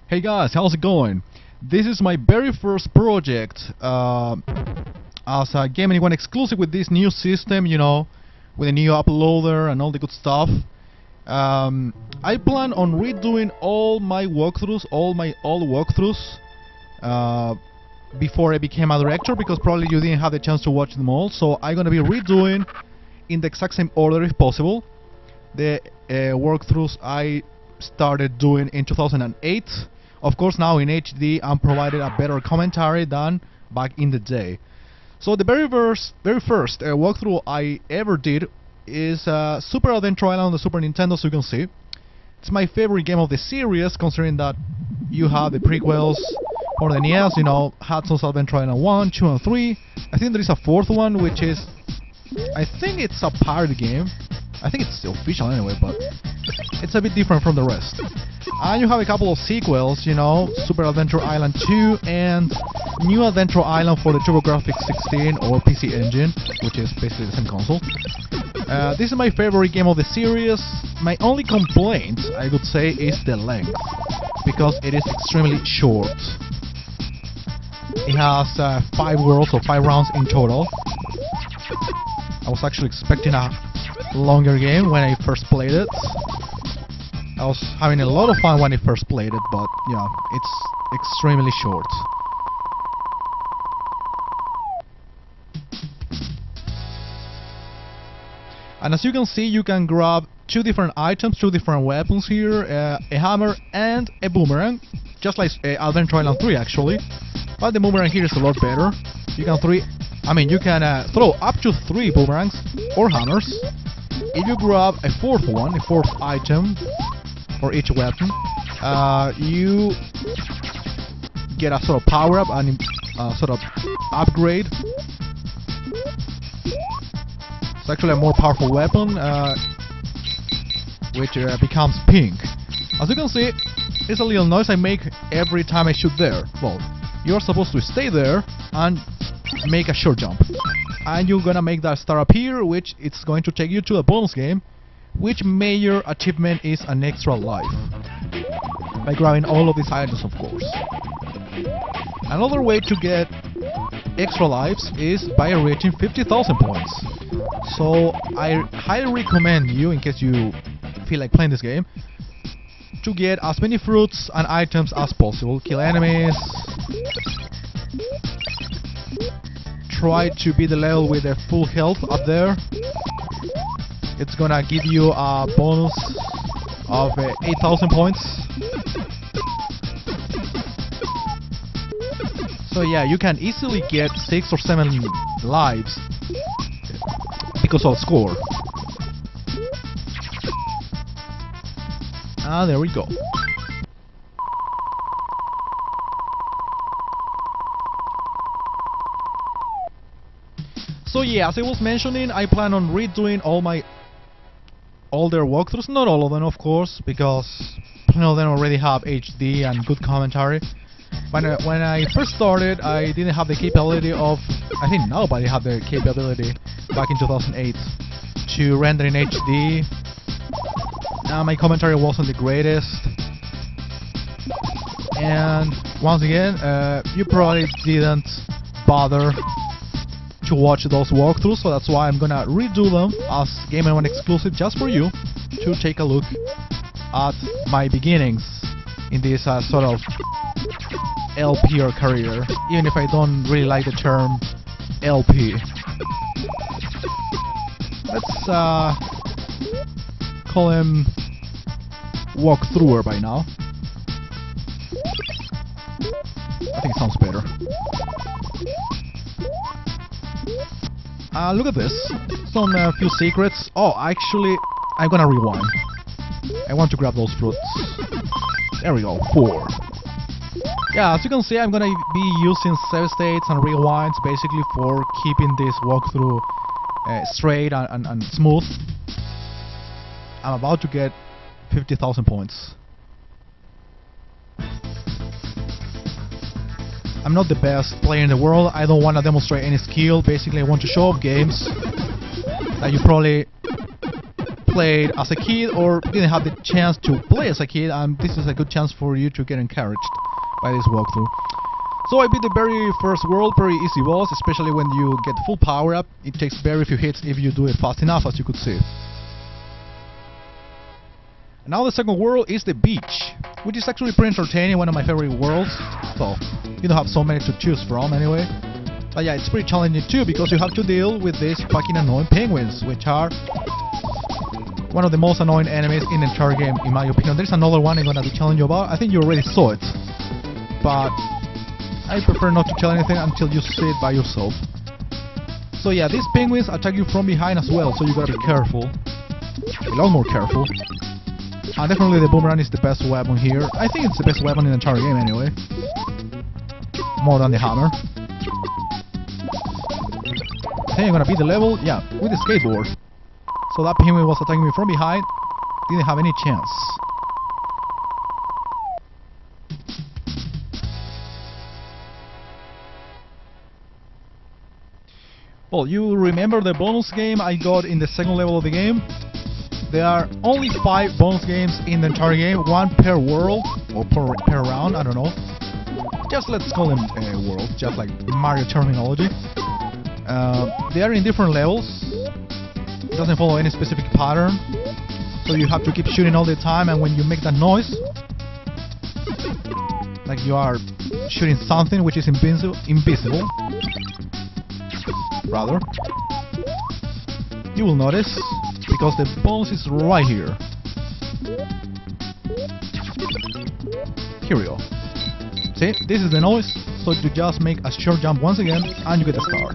Hey guys, how's it going? This is my very first project as a Game Anyone exclusive with this new system, with a new uploader and all the good stuff. I plan on redoing all my walkthroughs, all my old walkthroughs, before I became a director, because probably you didn't have the chance to watch them all. So I'm gonna be redoing in the exact same order if possible the walkthroughs I started doing in 2008. Of course, now in HD I'm provided a better commentary than back in the day. So the very first walkthrough I ever did is Super Adventure Island on the Super Nintendo, so you can see. It's my favorite game of the series, considering that you have the prequels for the NES, Hudson's Adventure Island 1, 2 and 3. I think there is a fourth one, which is... I think it's a pirate game. I think it's official anyway, but it's a bit different from the rest. And you have a couple of sequels, Super Adventure Island 2 and New Adventure Island for the TurboGrafx 16 or PC Engine, which is basically the same console. This is my favorite game of the series. My only complaint, I would say, is the length, because it is extremely short. It has 5 worlds or 5 rounds in total. I was actually expecting a longer game when I first played it. I was having a lot of fun when I first played it, but yeah, it's extremely short. And as you can see, you can grab 2 different items, 2 different weapons here, a hammer and a boomerang, just like Adventure Island 3 actually. But the boomerang here is a lot better. You can throw up to 3 boomerangs or hammers. If you grab a fourth item for each weapon, you get a sort of power up and sort of upgrade. It's actually a more powerful weapon, which becomes pink. As you can see, it's a little noise I make every time I shoot there. Well, you're supposed to stay there and make a short jump, and you're gonna make that star appear, which it's going to take you to a bonus game, which major achievement is an extra life, by grabbing all of these items, of course. Another way to get extra lives is by reaching 50,000 points. So I highly recommend you, in case you feel like playing this game, to get as many fruits and items as possible, kill enemies, try to beat the level with a full health up there. It's gonna give you a bonus of 8,000 points. So yeah, you can easily get 6 or 7 lives because of score. Ah, there we go. So yeah, as I was mentioning, I plan on redoing all their walkthroughs. Not all of them, of course, because some of them already have HD and good commentary. But when I first started, I didn't have the capability of... I think nobody had the capability back in 2008 to render in HD. My commentary wasn't the greatest. And once again, you probably didn't bother to watch those walkthroughs, so that's why I'm gonna redo them as Game & One exclusive, just for you to take a look at my beginnings in this sort of LP career, even if I don't really like the term LP. Let's call him walkthrougher by now. I think it sounds better. Look at this. Some few secrets. Oh, actually, I'm gonna rewind. I want to grab those fruits. There we go, 4. Yeah, as you can see, I'm gonna be using save states and rewinds basically for keeping this walkthrough straight and smooth. I'm about to get 50,000 points. I'm not the best player in the world. I don't want to demonstrate any skill. Basically, I want to show off games that you probably played as a kid or didn't have the chance to play as a kid, this is a good chance for you to get encouraged by this walkthrough. So I beat the very first world, very easy boss, especially when you get full power up. It takes very few hits if you do it fast enough, as you could see. And now the second world is the beach, which is actually pretty entertaining, one of my favorite worlds. So you don't have so many to choose from anyway. But yeah, it's pretty challenging too, because you have to deal with these fucking annoying penguins, which are one of the most annoying enemies in the entire game, in my opinion. There's another one I'm gonna be telling you about. I think you already saw it, but I prefer not to tell anything until you see it by yourself. So yeah, these penguins attack you from behind as well, so you gotta be careful. A lot more careful. And definitely the boomerang is the best weapon here. I think it's the best weapon in the entire game anyway. More than the hammer. I think I'm gonna beat the level, yeah, with the skateboard. So that penguin was attacking me from behind, didn't have any chance. Well, you remember the bonus game I got in the second level of the game? There are only 5 bonus games in the entire game, 1 per world, or per round, I don't know. Just let's call them worlds, just like Mario terminology. They are in different levels. It doesn't follow any specific pattern, so you have to keep shooting all the time, and when you make that noise, like you are shooting something which is invisible, rather, you will notice, because the bonus is right here. Here we go. See, this is the noise, so you just make a short jump once again, and you get a star.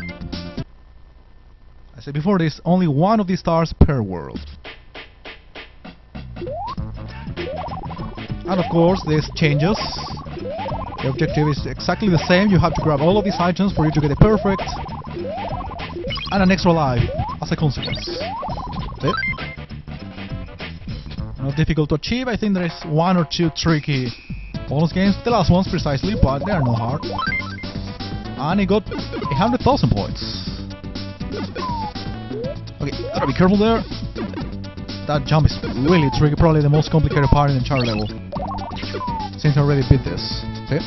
I said before, there's only 1 of these stars per world. And of course, this changes. The objective is exactly the same. You have to grab all of these items for you to get it perfect, and an extra life as a consequence. See? Not difficult to achieve. I think there is 1 or 2 tricky bonus games. The last ones precisely, but they are not hard. And he got 100,000 points. Okay, gotta be careful there. That jump is really tricky, probably the most complicated part in the entire level, since I already beat this. See?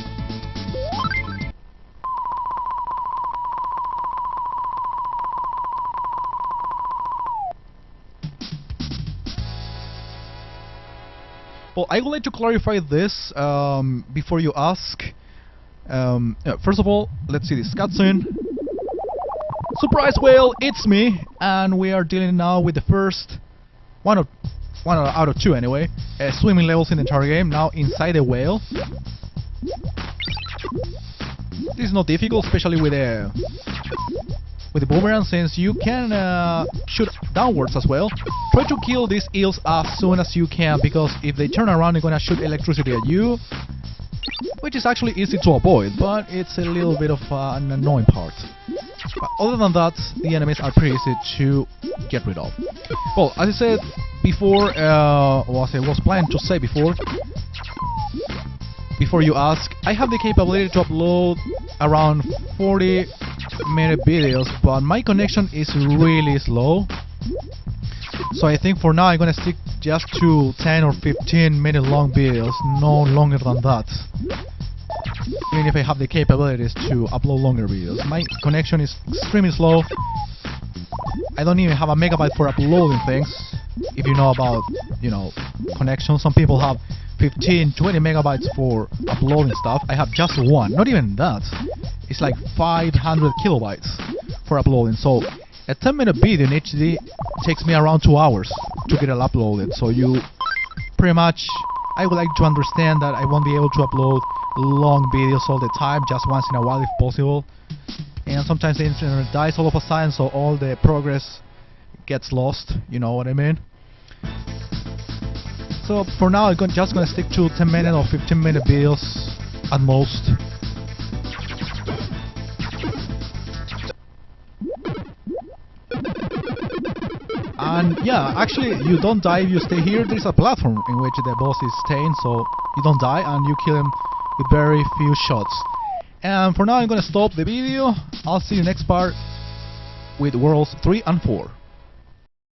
Well, I would like to clarify this before you ask. First of all, let's see this cutscene. Surprise whale, it's me, and we are dealing now with the first one out of 2 anyway, swimming levels in the entire game. Now inside the whale. This is not difficult, especially with the boomerang, since you can shoot downwards as well. Try to kill these eels as soon as you can, because if they turn around, they're gonna shoot electricity at you, which is actually easy to avoid, but it's a little bit of an annoying part. But other than that, the enemies are pretty easy to get rid of. Well, as I said before, or as I was planning to say before you ask, I have the capability to upload around 40-minute videos, but my connection is really slow. So I think for now I'm gonna stick just to 10 or 15-minute long videos, no longer than that. Even if I have the capabilities to upload longer videos. My connection is extremely slow. I don't even have a megabyte for uploading things. If you know about, connection, some people have 15, 20 megabytes for uploading stuff. I have just 1, not even that. It's like 500 kilobytes for uploading. So a 10-minute video in HD takes me around 2 hours to get it uploaded. So you pretty much, I would like to understand that I won't be able to upload long videos all the time, just once in a while if possible. And sometimes the internet dies all of a sudden, so all the progress gets lost, you know what I mean? So for now I'm just gonna stick to 10-minute or 15-minute videos at most. And yeah, actually you don't die if you stay here. There's a platform in which the boss is staying, so you don't die and you kill him with very few shots. And for now I'm gonna stop the video. I'll see you next part with Worlds 3 and 4.